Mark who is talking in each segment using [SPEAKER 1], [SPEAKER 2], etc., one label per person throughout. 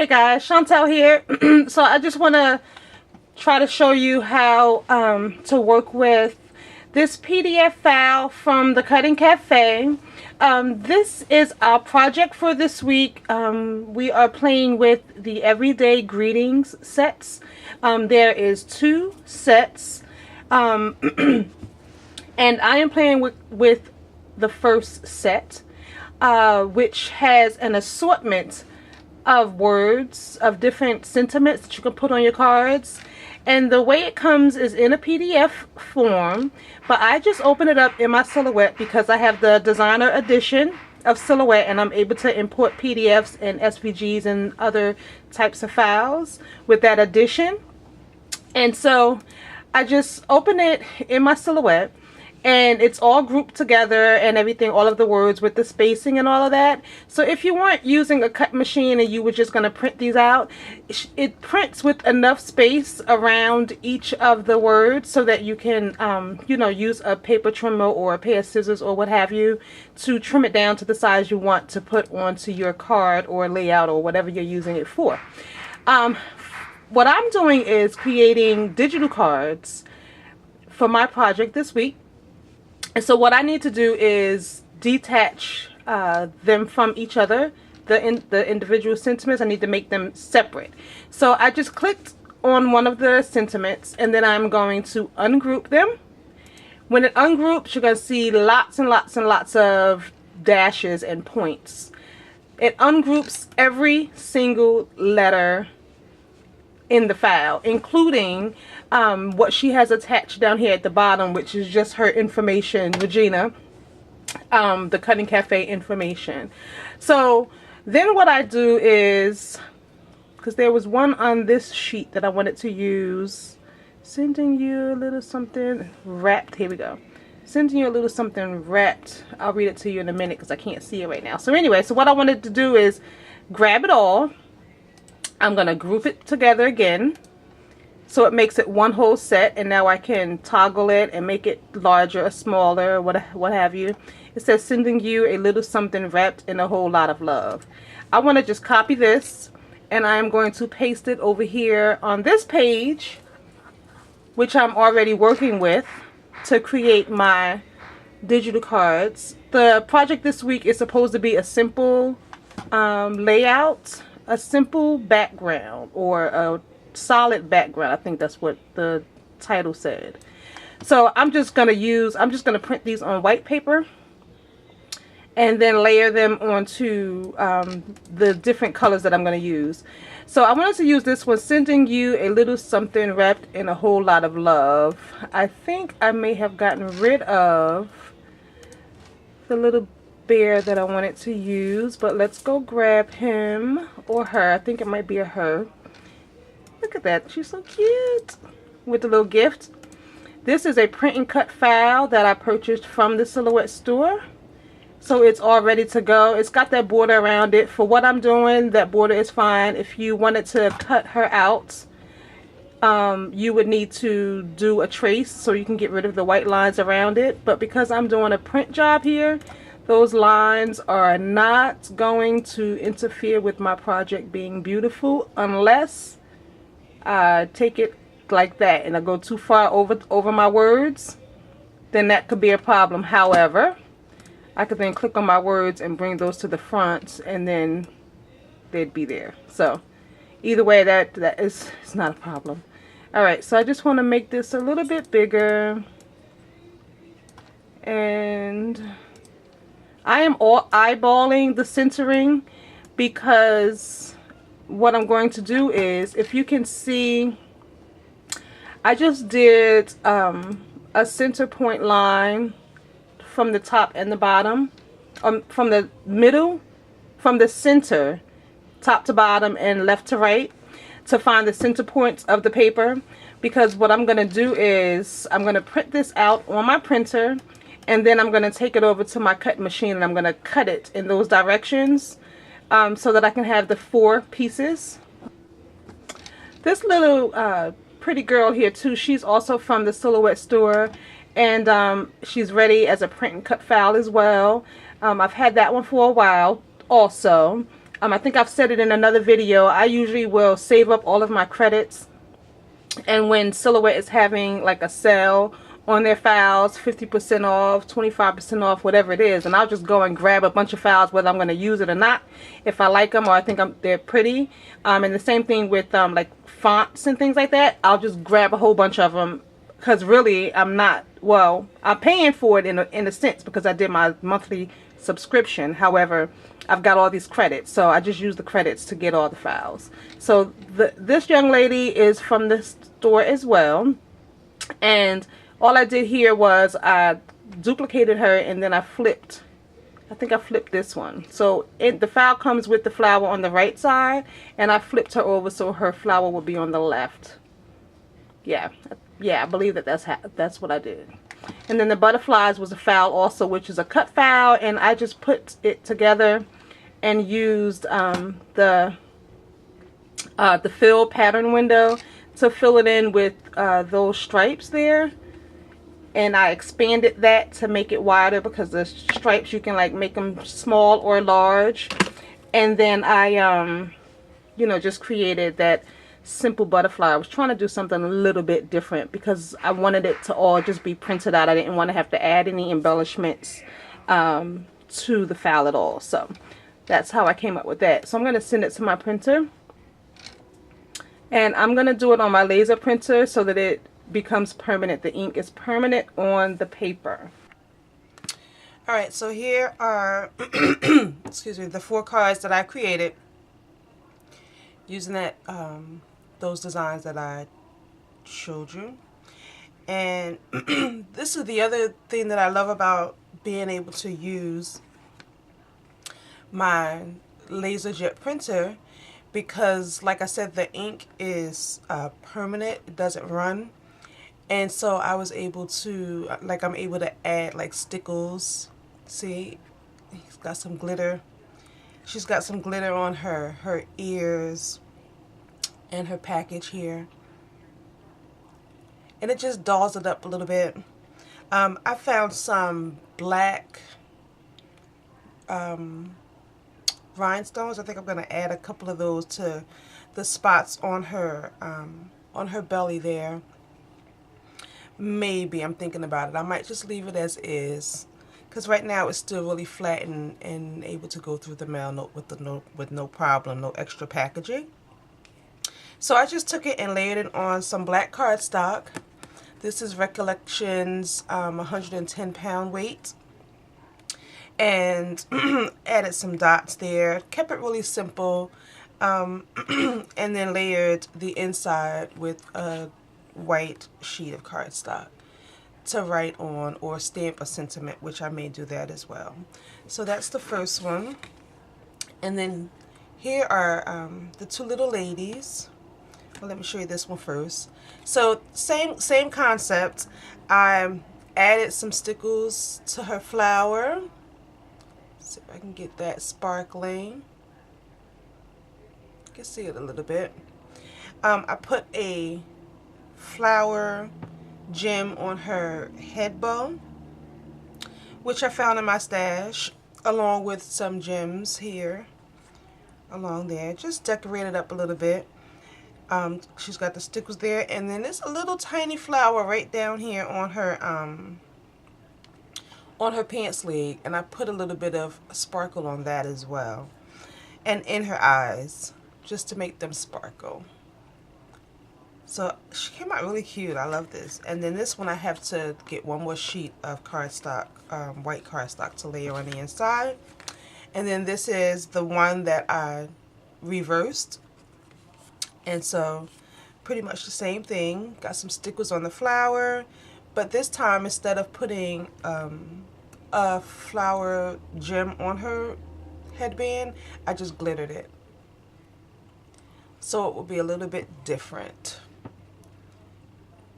[SPEAKER 1] Hey guys, Chauntelle here. So I just want to try to show you how to work with this PDF file from the Cutting Cafe. This is our project for this week. We are playing with the Everyday Greetings sets. There is 2 sets, and I am playing with the first set, which has an assortment of words, of different sentiments that you can put on your cards. And the way it comes is in a PDF form, but I just open it up in my Silhouette because I have the designer edition of Silhouette and I'm able to import PDFs and SVGs and other types of files with that edition. And so I just open it in my Silhouette, and it's all grouped together and everything, all of the words with the spacing and all of that. So if you weren't using a cut machine and you were just going to print these out, it prints with enough space around each of the words so that you can, you know, use a paper trimmer or a pair of scissors or what have you to trim it down to the size you want to put onto your card or layout or whatever you're using it for. What I'm doing is creating digital cards for my project this week. And so what I need to do is detach them from each other, the individual sentiments. I need to make them separate. So I just clicked on one of the sentiments and then I'm going to ungroup them. When it ungroups, you're going to see lots and lots and lots of dashes and points. It ungroups every single letter in the file, including what she has attached down here at the bottom, which is just her information, Regina, the Cutting Cafe information. So then what I do is, because there was one on this sheet that I wanted to use, sending you a little something wrapped. Here we go. Sending you a little something wrapped. I'll read it to you in a minute because I can't see it right now. So anyway, so what I wanted to do is grab it all. I'm going to group it together again so it makes it one whole set, and now I can toggle it and make it larger or smaller, what have you. It says sending you a little something wrapped in a whole lot of love. I want to just copy this and I'm going to paste it over here on this page, which I'm already working with to create my digital cards. The project this week is supposed to be a simple layout, a simple background, or a solid background. I think that's what the title said. So I'm just going to print these on white paper and then layer them onto the different colors that I'm going to use. So I wanted to use this one, sending you a little something wrapped in a whole lot of love. I think I may have gotten rid of the little bear that I wanted to use, but let's go grab him or her. I think it might be a her. Look at that, she's so cute with the little gift. This is a print and cut file that I purchased from the Silhouette store, so it's all ready to go. It's got that border around it. For what I'm doing, that border is fine. If you wanted to cut her out, you would need to do a trace so you can get rid of the white lines around it, but because I'm doing a print job here, those lines are not going to interfere with my project being beautiful unless I take it like that and I go too far over my words. Then that could be a problem. However, I could then click on my words and bring those to the front and then they'd be there. So either way, that is, it's not a problem. Alright, so I just want to make this a little bit bigger, and I am all eyeballing the centering because what I'm going to do is, if you can see, I just did a center point line from the top and the bottom, from the middle, from the center, top to bottom and left to right, to find the center points of the paper. Because what I'm going to do is I'm going to print this out on my printer, and then I'm going to take it over to my cut machine and I'm going to cut it in those directions so that I can have the 4 pieces. This little pretty girl here too, she's also from the Silhouette store, and she's ready as a print and cut file as well. I've had that one for a while also. I think I've said it in another video. I usually will save up all of my credits, and when Silhouette is having like a sale on their files, 50% off, 25% off, whatever it is, and I'll just go and grab a bunch of files, whether I'm going to use it or not, if I like them or I think they're pretty. And the same thing with like fonts and things like that. I'll just grab a whole bunch of them, because really I'm not, well, I'm paying for it in a sense because I did my monthly subscription. However, I've got all these credits, so I just use the credits to get all the files. So this young lady is from the store as well, and all I did here was I duplicated her and then I flipped. I think I flipped this one. So the file comes with the flower on the right side, and I flipped her over so her flower will be on the left. Yeah, I believe that's what I did. And then the butterflies was a file also, which is a cut file, and I just put it together and used the fill pattern window to fill it in with those stripes there. And I expanded that to make it wider, because the stripes you can like make them small or large. And then I you know, just created that simple butterfly. I was trying to do something a little bit different because I wanted it to all just be printed out. I didn't want to have to add any embellishments to the file at all. So that's how I came up with that. So I'm going to send it to my printer, and I'm going to do it on my laser printer so that it becomes permanent. The ink is permanent on the paper. Alright, so here are excuse me, the 4 cards that I created using that those designs that I showed you. And this is the other thing that I love about being able to use my laser jet printer, because like I said, the ink is permanent, it doesn't run. And so I was able to, like, I'm able to add like stickles. See, he's got some glitter. She's got some glitter on her ears and her package here. And it just dolls it up a little bit. I found some black rhinestones. I think I'm going to add a couple of those to the spots on her belly there. Maybe, I'm thinking about it. I might just leave it as is, because right now it's still really flat and able to go through the mail with no problem, no extra packaging. So I just took it and layered it on some black cardstock. This is Recollections 110-pound weight. And added some dots there. Kept it really simple. And then layered the inside with a white sheet of cardstock to write on or stamp a sentiment, which I may do that as well. So that's the first one. And then here are the 2 little ladies. Well, let me show you this one first. So same concept. I added some stickles to her flower. See if I can get that sparkling. You can see it a little bit. I put a flower gem on her head bow, which I found in my stash, along with some gems here along there. Just decorated up a little bit. She's got the stickles there, and then there's a little tiny flower right down here on her pants leg, and I put a little bit of sparkle on that as well, and in her eyes, just to make them sparkle. So she came out really cute. I love this. And then this one I have to get one more sheet of cardstock, white cardstock, to layer on the inside. And then this is the one that I reversed. And so pretty much the same thing. Got some stickers on the flower, but this time instead of putting a flower gem on her headband, I just glittered it. So it will be a little bit different.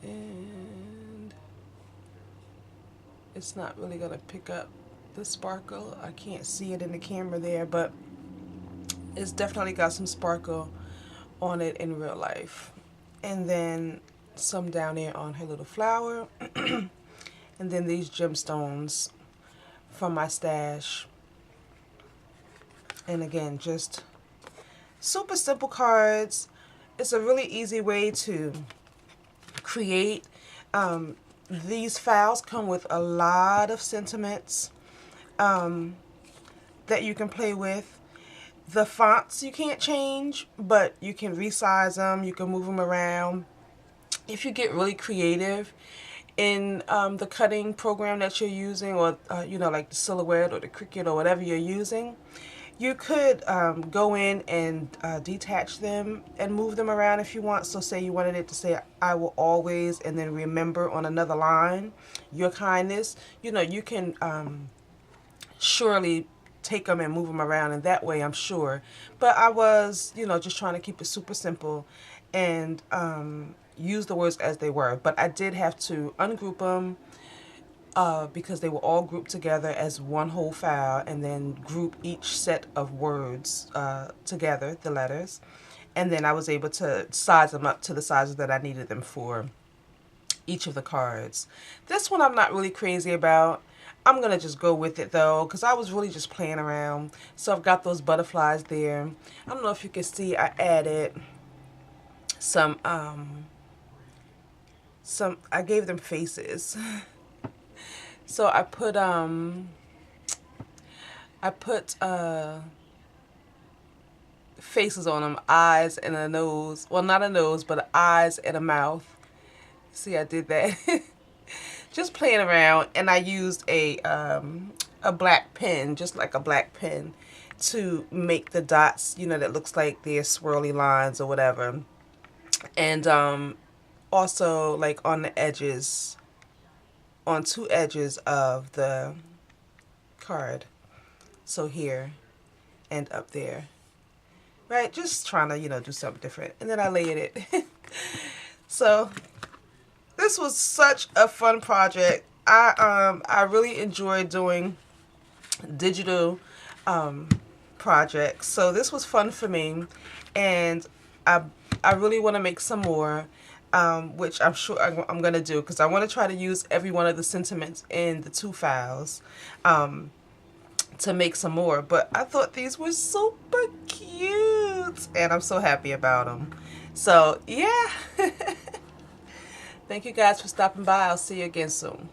[SPEAKER 1] And it's not really going to pick up the sparkle. I can't see it in the camera there, but it's definitely got some sparkle on it in real life. And then some down there on her little flower. And then these gemstones from my stash. And again, just super simple cards. It's a really easy way to create. These files come with a lot of sentiments that you can play with. The fonts you can't change, but you can resize them, you can move them around. If you get really creative in the cutting program that you're using, or you know, like the Silhouette or the Cricut or whatever you're using, you could go in and detach them and move them around if you want. So say you wanted it to say, I will always, and then remember on another line, your kindness. You know, you can surely take them and move them around in that way, I'm sure. But I was, you know, just trying to keep it super simple and use the words as they were. But I did have to ungroup them because they were all grouped together as one whole file, and then group each set of words together, the letters. And then I was able to size them up to the sizes that I needed them for each of the cards. This one I'm not really crazy about. I'm going to just go with it though, because I was really just playing around. So I've got those butterflies there. I don't know if you can see, I added some I gave them faces. So I put faces on them, eyes and a nose. Well, not a nose, but eyes and a mouth. See, I did that. Just playing around, and I used a black pen, just like a black pen, to make the dots, you know, that looks like they're swirly lines or whatever. And also like on the edges, on two edges of the card. So here and up there. Right? Just trying to, you know, do something different. And then I layered it. So this was such a fun project. I really enjoyed doing digital projects. So this was fun for me, and I really want to make some more, which I'm sure I'm going to do, because I want to try to use every one of the sentiments in the two files to make some more. But I thought these were super cute, and I'm so happy about them. So yeah. Thank you guys for stopping by. I'll see you again soon.